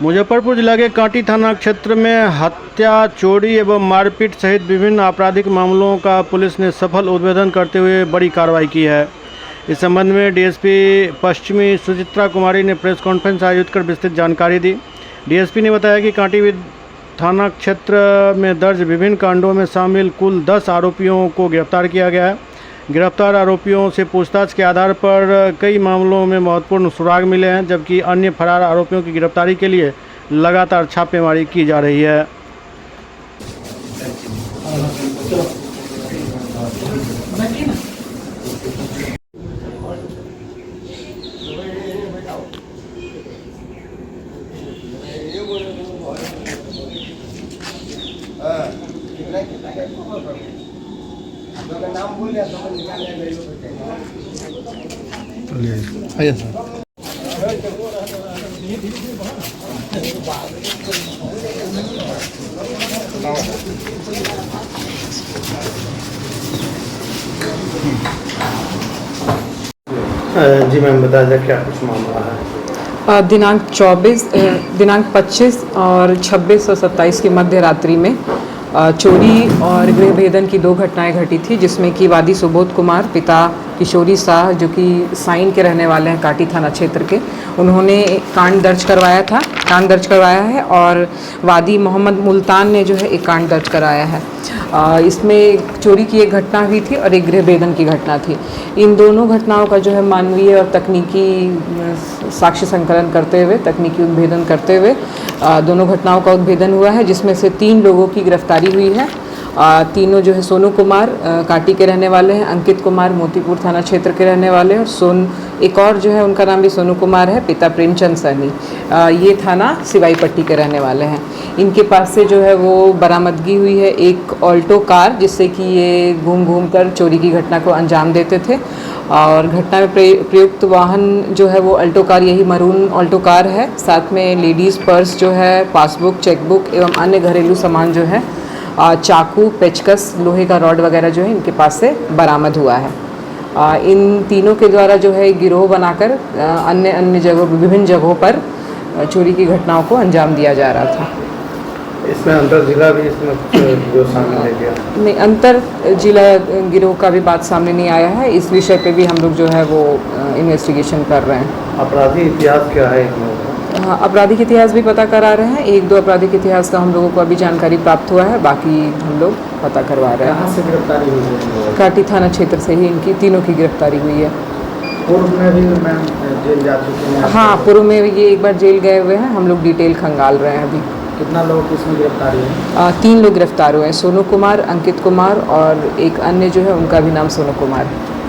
मुजफ्फरपुर जिला के कांटी थाना क्षेत्र में हत्या, चोरी एवं मारपीट सहित विभिन्न आपराधिक मामलों का पुलिस ने सफल उद्भेदन करते हुए बड़ी कार्रवाई की है। इस संबंध में डीएसपी पश्चिमी सुचित्रा कुमारी ने प्रेस कॉन्फ्रेंस आयोजित कर विस्तृत जानकारी दी। डीएसपी ने बताया कि कांटी थाना क्षेत्र में दर्ज विभिन्न कांडों में शामिल कुल 10 आरोपियों को गिरफ्तार किया गया है। गिरफ्तार आरोपियों से पूछताछ के आधार पर कई मामलों में महत्वपूर्ण सुराग मिले हैं, जबकि अन्य फरार आरोपियों की गिरफ्तारी के लिए लगातार छापेमारी की जा रही है। नाम भूल गया तो निकालने गए आइए सर। जी मैम, बता दें क्या कुछ मामला है। दिनांक 25 और 26 और 27 की मध्य रात्रि में चोरी और गृह भेदन की 2 घटनाएं घटी थी, जिसमें कि वादी सुबोध कुमार पिता किशोरी शाह, जो कि साइन के रहने वाले हैं कांटी थाना क्षेत्र के, उन्होंने कांड दर्ज करवाया है और वादी मोहम्मद मुल्तान ने जो है एक कांड दर्ज कराया है। इसमें चोरी की एक घटना हुई थी और एक गृह भेदन की घटना थी। इन दोनों घटनाओं का जो है मानवीय और तकनीकी साक्ष्य संकलन करते हुए, तकनीकी उद्भेदन करते हुए दोनों घटनाओं का उद्भेदन हुआ है, जिसमें से 3 लोगों की गिरफ्तारी हुई है। तीनों जो है सोनू कुमार कांटी के रहने वाले हैं, अंकित कुमार मोतीपुर थाना क्षेत्र के रहने वाले हैं और एक और जो है उनका नाम भी सोनू कुमार है, पिता प्रेमचंद सैनी, ये थाना सिवाई पट्टी के रहने वाले हैं। इनके पास से जो है वो बरामदगी हुई है एक ऑल्टो कार, जिससे कि ये घूम कर चोरी की घटना को अंजाम देते थे। और घटना में प्रयुक्त वाहन जो है वो ऑल्टो कार, यही मरून ऑल्टो कार है। साथ में लेडीज़ पर्स जो है, पासबुक, चेकबुक एवं अन्य घरेलू सामान जो है, चाकू, पेचकस, लोहे का रॉड वगैरह जो है इनके पास से बरामद हुआ है। इन तीनों के द्वारा जो है गिरोह बनाकर अन्य जगहों, विभिन्न जगहों पर चोरी की घटनाओं को अंजाम दिया जा रहा था। इसमें अंतर जिला भी इसमें जो शामिल है क्या? नहीं, अंतर जिला गिरोह का भी बात सामने नहीं आया है। इस विषय पे भी हम लोग जो है वो इन्वेस्टिगेशन कर रहे हैं। आपराधिक इतिहास क्या है? हाँ, आपराधिक इतिहास भी पता करा रहे हैं। 1-2 आपराधिक इतिहास का हम लोगों को अभी जानकारी प्राप्त हुआ है, बाकी हम लोग पता करवा रहे हैं। कहाँ से गिरफ्तारी हुई है? कांटी थाना क्षेत्र से ही इनकी तीनों की गिरफ्तारी हुई है। पूर्व में भी मैम जेल जा चुके हैं? हाँ, पूर्व में ये एक बार जेल गए हुए हैं। हम लोग डिटेल खंगाल रहे हैं अभी। कितना लोगों की इसमें गिरफ्तारी है? 3 लोग गिरफ्तार हुए हैं, सोनू कुमार, अंकित कुमार और एक अन्य जो है उनका भी नाम सोनू कुमार है।